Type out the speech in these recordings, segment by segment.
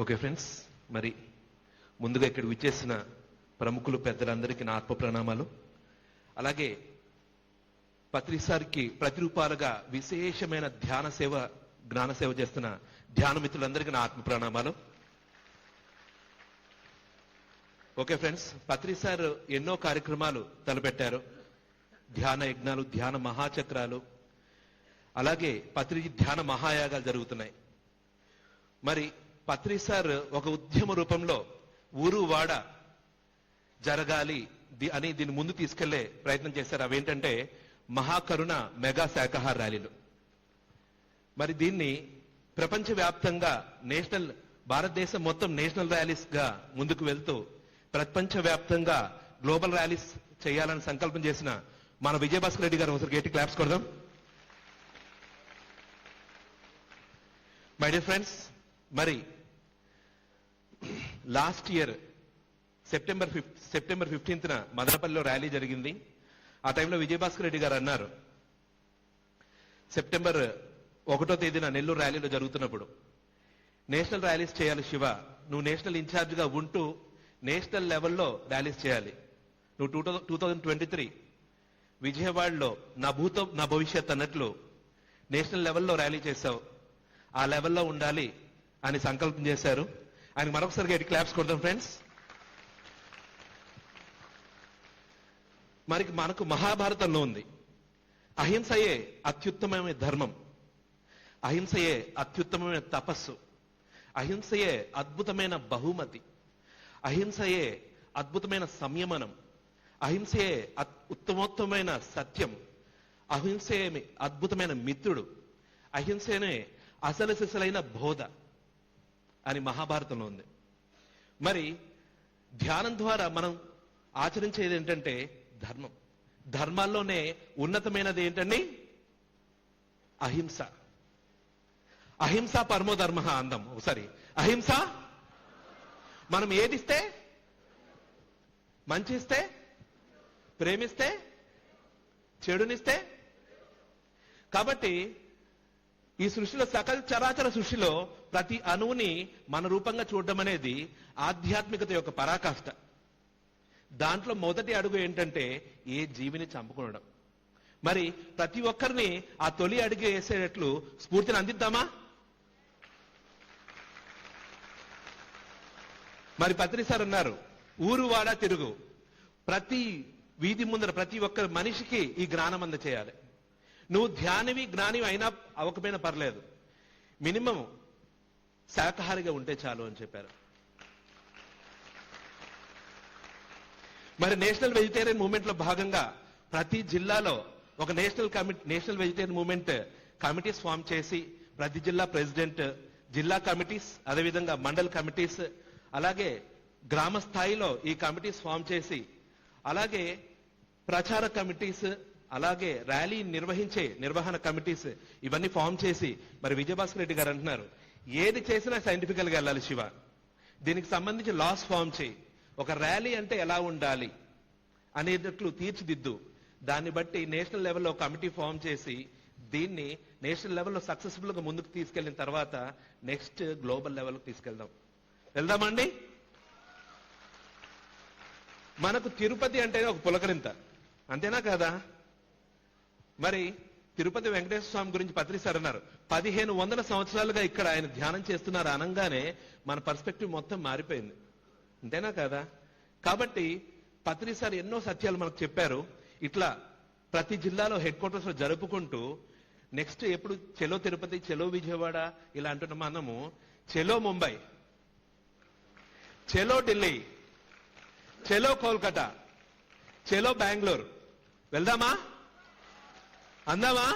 Okay friends, మరి ముందుగా ఇక్కడ విచ్చేసిన ప్రముఖులు పెద్దలందరికీ నా ఆత్మ ప్రణామాలు. అలాగే పత్రిసారికి ప్రతిరూపాలుగా విశేషమైన ధ్యాన సేవ, జ్ఞాన సేవ చేస్తున్న ధ్యాన మిత్రులందరికీ నా ఆత్మ ప్రణామాలు. ఓకే ఫ్రెండ్స్, పత్రిసార్ ఎన్నో కార్యక్రమాలు తలపెట్టారు. ధ్యాన యజ్ఞాలు, ధ్యాన మహాచక్రాలు, అలాగే పత్రి ధ్యాన మహాయాగాలు జరుగుతున్నాయి. మరి పత్రిసార్ ఒక ఉద్యమ రూపంలో ఊరు వాడ జరగాలి అని దీన్ని ముందు తీసుకెళ్లే ప్రయత్నం చేశారు. అవేంటంటే మహాకరుణ మెగా శాకాహార ర్యాలీలు. మరి దీన్ని ప్రపంచవ్యాప్తంగా భారతదేశం మొత్తం నేషనల్ ర్యాలీస్ గా ముందుకు వెళ్తూ ప్రపంచవ్యాప్తంగా గ్లోబల్ ర్యాలీస్ చేయాలని సంకల్పం చేసిన మన విజయభాస్కర్ రెడ్డి గారు ఒకసారి గట్టి క్లాప్స్ కొడదాం. మై డియర్ ఫ్రెండ్స్, మరి లాస్ట్ ఇయర్ సెప్టెంబర్ 15న మదనపల్లిలో ర్యాలీ జరిగింది. ఆ టైంలో విజయభాస్కర్ రెడ్డి గారు అన్నారు, సెప్టెంబర్ 1వ తేదీన నెల్లూరు ర్యాలీలో జరుగుతున్నప్పుడు నేషనల్ ర్యాలీస్ చేయాలి శివ, నువ్వు నేషనల్ ఇన్ఛార్జ్గా ఉంటూ నేషనల్ లెవెల్లో ర్యాలీస్ చేయాలి. నువ్వు 2023 విజయవాడలో నా భవిష్యత్ అన్నట్లు నేషనల్ లెవెల్లో ర్యాలీ చేశావు, ఆ లెవెల్లో ఉండాలి అని సంకల్పం చేశారు. ఆయన మరొకసారి గట్టి క్లాప్స్ కొడదాం ఫ్రెండ్స్. మరి మనకు మహాభారతంలో ఉంది, అహింసయే అత్యుత్తమమైన ధర్మం, అహింసయే అత్యుత్తమమైన తపస్సు, అహింసయే అద్భుతమైన బహుమతి, అహింసయే అద్భుతమైన సంయమనం, అహింసయే ఉత్తమోత్తమైన సత్యం, అహింసయే అద్భుతమైన మిత్రుడు, అహింసనే అసలు సిసలైన బోధ అని మహాభారతంలో ఉంది. మరి ధ్యానం ద్వారా మనం ఆచరించేది ఏంటంటే ధర్మం. ధర్మాల్లోనే ఉన్నతమైనది ఏంటండి? అహింస. అహింస పరమో ధర్మ అందం. ఒకసారి అహింస. మనం ఏదిస్తే, మంచి ఇస్తే, ప్రేమిస్తే, చెడునిస్తే. కాబట్టి ఈ సృష్టిలో సకల చరాచర సృష్టిలో ప్రతి అణువుని మన రూపంగా చూడడం అనేది ఆధ్యాత్మికత యొక్క పరాకాష్ట. దాంట్లో మొదటి అడుగు ఏంటంటే ఏ జీవిని చంపుకోవడం. మరి ప్రతి ఒక్కరిని ఆ తొలి అడుగు వేసేటట్లు స్ఫూర్తిని అందిద్దామా? మరి పత్రిసార్ అన్నారు, ఊరు వాడ తిరుగు, ప్రతి వీధి ముందర ప్రతి ఒక్క మనిషికి ఈ జ్ఞానం అందచేయాలి. నువ్వు ధ్యానివి జ్ఞానివి అయినా అవ్వకపోయినా పర్లేదు, మినిమం శాకాహారిగా ఉంటే చాలు అని చెప్పారు. మరి నేషనల్ వెజిటేరియన్ మూవ్మెంట్ లో భాగంగా ప్రతి జిల్లాలో ఒక national vegetarian movement committees form చేసి ప్రతి జిల్లా ప్రెసిడెంట్, జిల్లా కమిటీస్, అదేవిధంగా మండల్ కమిటీస్, అలాగే గ్రామ స్థాయిలో ఈ కమిటీస్ ఫామ్ చేసి, అలాగే ప్రచార కమిటీస్, అలాగే ర్యాలీ నిర్వహించే నిర్వహణ కమిటీస్ ఇవన్నీ ఫామ్ చేసి, మరి విజయభాస్కర్ రెడ్డి గారు అంటున్నారు, ఏది చేసినా సైంటిఫికల్ గా వెళ్ళాలి శివ, దీనికి సంబంధించి లాస్ ఫామ్ చేయి, ఒక ర్యాలీ అంటే ఎలా ఉండాలి అనేటట్లు తీర్చిదిద్దు, దాన్ని బట్టి నేషనల్ లెవెల్లో కమిటీ ఫామ్ చేసి దీన్ని నేషనల్ లెవెల్లో సక్సెస్ఫుల్ గా ముందుకు తీసుకెళ్లిన తర్వాత నెక్స్ట్ గ్లోబల్ లెవెల్కి తీసుకెళ్దాం. వెళ్దామండి. మనకు తిరుపతి అంటే ఒక పులకరింత, అంతేనా కదా? మరి తిరుపతి వెంకటేశ్వర స్వామి గురించి పత్రిసార్ అన్నారు, 1500 సంవత్సరాలుగా ఇక్కడ ఆయన ధ్యానం చేస్తున్నారు అనగానే మన పర్స్పెక్టివ్ మొత్తం మారిపోయింది, అంతేనా కదా? కాబట్టి పత్రిసార్ ఎన్నో సత్యాలు మనకు చెప్పారు. ఇట్లా ప్రతి జిల్లాలో హెడ్ క్వార్టర్స్ లో జరుపుకుంటూ నెక్స్ట్ ఎప్పుడు చెలో తిరుపతి, చెలో విజయవాడ ఇలా అంటున్నాం. మనము చెలో ముంబై, చెలో ఢిల్లీ, చెలో కోల్కతా, చెలో బెంగళూరు, వెళ్దామా? అందామా?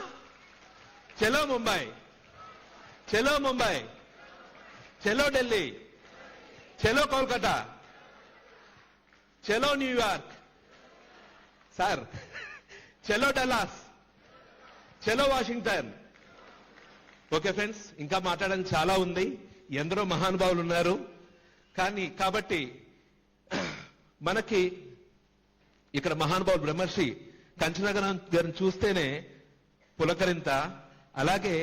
చెలో ముంబై, చెలో ముంబై, చెలో ఢిల్లీ, చెలో కోల్కతా, చెలో న్యూయార్క్, సార్ చెలో డల్లాస్, చెలో వాషింగ్టన్. ఓకే ఫ్రెండ్స్, ఇంకా మాట్లాడడానికి చాలా ఉంది, ఎందరో మహానుభావులు ఉన్నారు. కాబట్టి మనకి ఇక్కడ మహానుభావులు బ్రహ్మర్షి కంచనగరం గారిని చూస్తేనే పులకరింత, అలాగే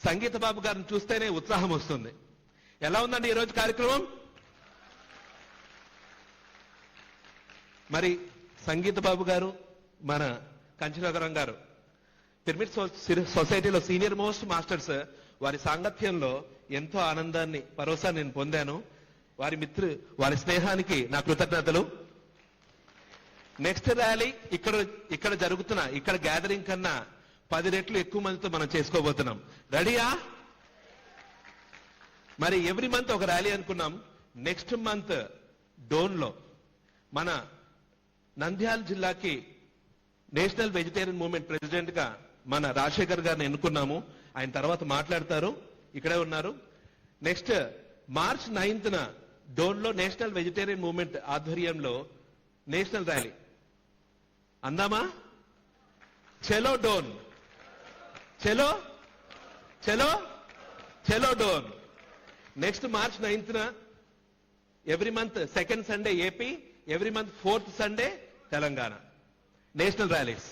సంగీత బాబు గారిని చూస్తేనే ఉత్సాహం వస్తుంది. ఎలా ఉందండి ఈరోజు కార్యక్రమం? మరి సంగీత బాబు గారు, మన కంచరవరం గారు పిరమిడ్ సొసైటీలో సీనియర్ మోస్ట్ మాస్టర్స్, వారి సాంగత్యంలో ఎంతో ఆనందాన్ని, భరోసాన్ని నేను పొందాను. వారి స్నేహానికి నా కృతజ్ఞతలు. నెక్స్ట్ ర్యాలీ ఇక్కడ జరుగుతున్న ఇక్కడ గ్యాదరింగ్ కన్నా 10 రెట్లు ఎక్కువ మందితో మనం చేసుకోబోతున్నాం. రెడీయా? మరి ఎవ్రీ మంత్ ఒక ర్యాలీ అనుకున్నాం. నెక్స్ట్ మంత్ డోన్లో మన నంద్యాల జిల్లాకి నేషనల్ వెజిటేరియన్ మూవ్మెంట్ ప్రెసిడెంట్ గా మన రాజశేఖర్ గారిని ఎన్నుకున్నాము. ఆయన తర్వాత మాట్లాడతారు, ఇక్కడే ఉన్నారు. నెక్స్ట్ మార్చ్ 9న డోన్లో నేషనల్ వెజిటేరియన్ మూవ్మెంట్ ఆధ్వర్యంలో నేషనల్ ర్యాలీ అందామా? చలో డోన్, చలో చలో చలో డోన్. నెక్స్ట్ మార్చ్ 9న every month second Sunday AP, every month 4th Sunday Telangana national rallies.